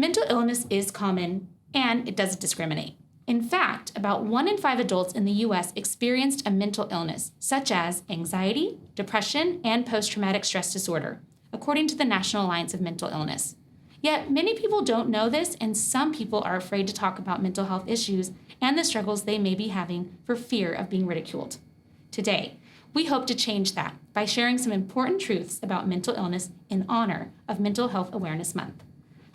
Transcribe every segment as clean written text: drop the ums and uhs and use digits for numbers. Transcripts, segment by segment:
Mental illness is common, and it doesn't discriminate. In fact, about 1 in 5 adults in the U.S. experienced a mental illness, such as anxiety, depression, and post-traumatic stress disorder, according to the National Alliance of Mental Illness. Yet, many people don't know this, and some people are afraid to talk about mental health issues and the struggles they may be having for fear of being ridiculed. Today, we hope to change that by sharing some important truths about mental illness in honor of Mental Health Awareness Month.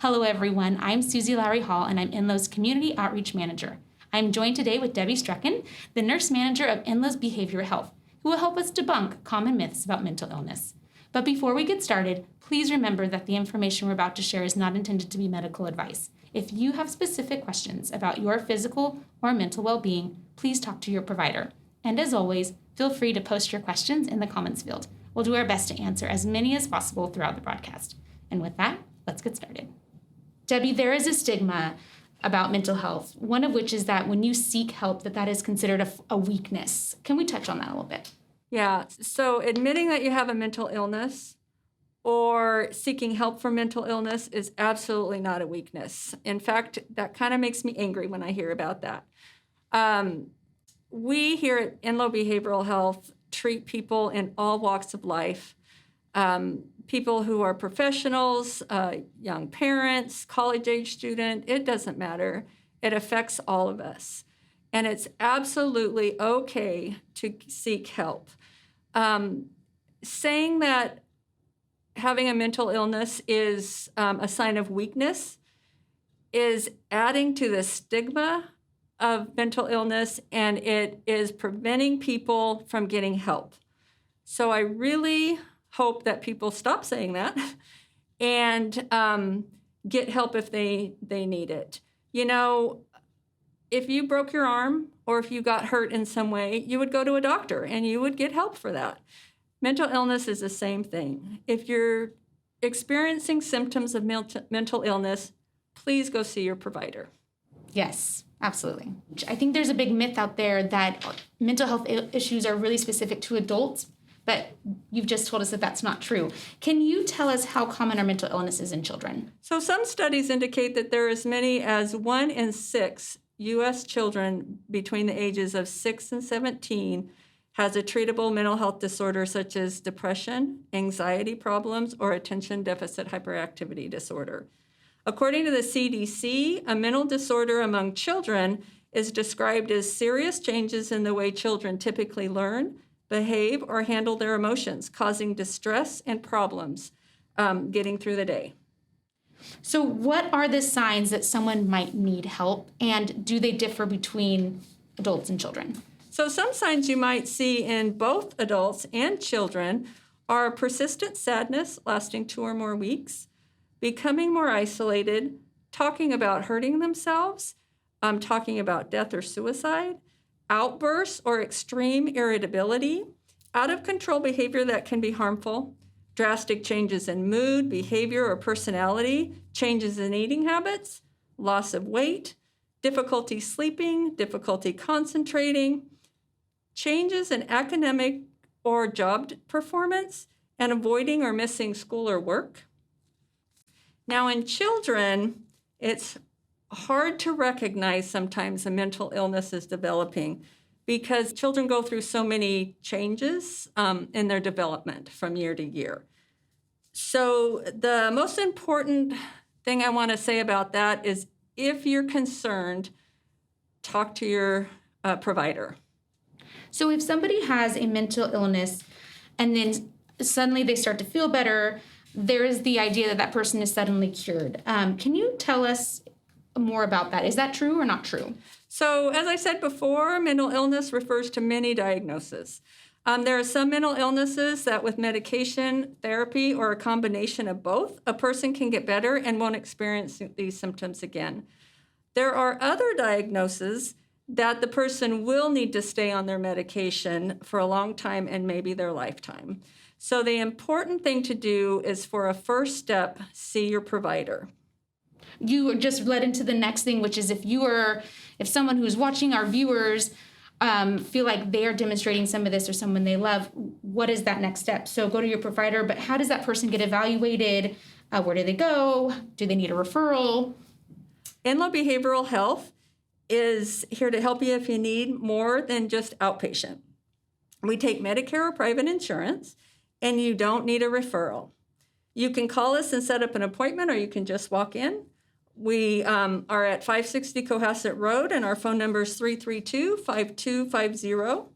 Hello, everyone. I'm Susie Lowry Hall, and I'm Enloe's Community Outreach Manager. I'm joined today with Debbie Strukan, the Nurse Manager of Enloe's Behavioral Health, who will help us debunk common myths about mental illness. But before we get started, please remember that the information we're about to share is not intended to be medical advice. If you have specific questions about your physical or mental well-being, please talk to your provider. And as always, feel free to post your questions in the comments field. We'll do our best to answer as many as possible throughout the broadcast. And with that, let's get started. Debbie, there is a stigma about mental health, one of which is that when you seek help, that is considered a weakness. Can we touch on that a little bit? Yeah, so admitting that you have a mental illness or seeking help for mental illness is absolutely not a weakness. In fact, that kind of makes me angry when I hear about that. We here at Enloe Behavioral Health treat people in all walks of life, people who are professionals, young parents, college-age student, it doesn't matter. It affects all of us. And it's absolutely okay to seek help. Saying that having a mental illness is a sign of weakness is adding to the stigma of mental illness, and it is preventing people from getting help. So I really hope that people stop saying that and get help if they need it. You know, if you broke your arm or if you got hurt in some way, you would go to a doctor and you would get help for that. Mental illness is the same thing. If you're experiencing symptoms of mental illness, please go see your provider. Yes, absolutely. I think there's a big myth out there that mental health issues are really specific to adults, but you've just told us that that's not true. Can you tell us how common are mental illnesses in children? So some studies indicate that there are as many as 1 in 6 U.S. children between the ages of 6 and 17 has a treatable mental health disorder such as depression, anxiety problems, or attention deficit hyperactivity disorder. According to the CDC, a mental disorder among children is described as serious changes in the way children typically learn, behave, or handle their emotions, causing distress and problems getting through the day. So what are the signs that someone might need help, and do they differ between adults and children? So some signs you might see in both adults and children are persistent sadness lasting 2 or more weeks, becoming more isolated, talking about hurting themselves, talking about death or suicide, outbursts or extreme irritability, out of control behavior that can be harmful, drastic changes in mood, behavior, or personality, changes in eating habits, loss of weight, difficulty sleeping, difficulty concentrating, changes in academic or job performance, and avoiding or missing school or work. Now, in children, it's hard to recognize sometimes a mental illness is developing because children go through so many changes in their development from year to year. So the most important thing I want to say about that is if you're concerned, talk to your provider. So if somebody has a mental illness and then suddenly they start to feel better, there is the idea that that person is suddenly cured. Can you tell us more about that? Is that true or not true? So as I said before, mental illness refers to many diagnoses. There are some mental illnesses that with medication, therapy, or a combination of both, a person can get better and won't experience these symptoms again. There are other diagnoses that the person will need to stay on their medication for a long time and maybe their lifetime. So the important thing to do is for a first step, see your provider. You just led into the next thing, which is if someone who's watching our viewers feel like they are demonstrating some of this or someone they love, what is that next step? So go to your provider, but how does that person get evaluated? Where do they go? Do they need a referral? Enloe Behavioral Health is here to help you if you need more than just outpatient. We take Medicare or private insurance, and you don't need a referral. You can call us and set up an appointment, or you can just walk in. We are at 560 Cohasset Road, and our phone number is 332-5250.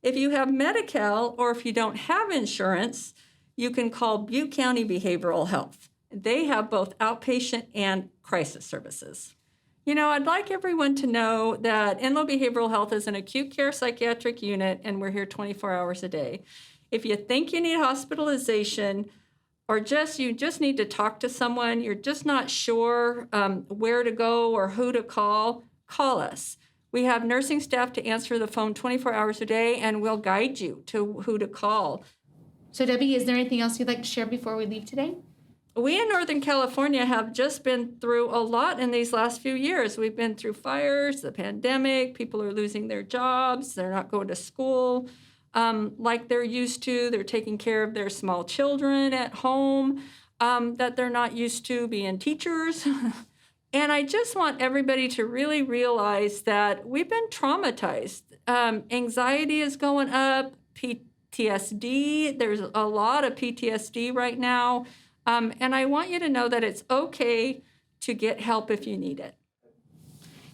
If you have Medi-Cal or if you don't have insurance, you can call Butte County Behavioral Health. They have both outpatient and crisis services. You know, I'd like everyone to know that Enloe Behavioral Health is an acute care psychiatric unit, and we're here 24 hours a day. If you think you need hospitalization, or you just need to talk to someone, you're just not sure where to go or who to call us. We have nursing staff to answer the phone 24 hours a day, and we'll guide you to who to call. So, Debbie, is there anything else you'd like to share before we leave today? We in Northern California have just been through a lot in these last few years. We've been through fires, the pandemic, people are losing their jobs, they're not going to school like they're used to. They're taking care of their small children at home that they're not used to, being teachers. And I just want everybody to really realize that we've been traumatized. Anxiety is going up, PTSD. There's a lot of PTSD right now. And I want you to know that it's okay to get help if you need it.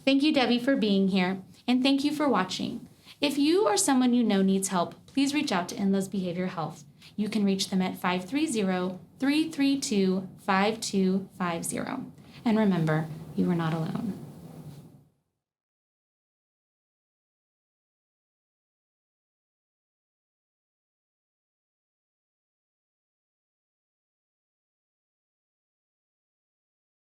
Thank you, Debbie, for being here. And thank you for watching. If you or someone you know needs help, please reach out to Enloe's Behavior Health. You can reach them at 530-332-5250. And remember, you are not alone.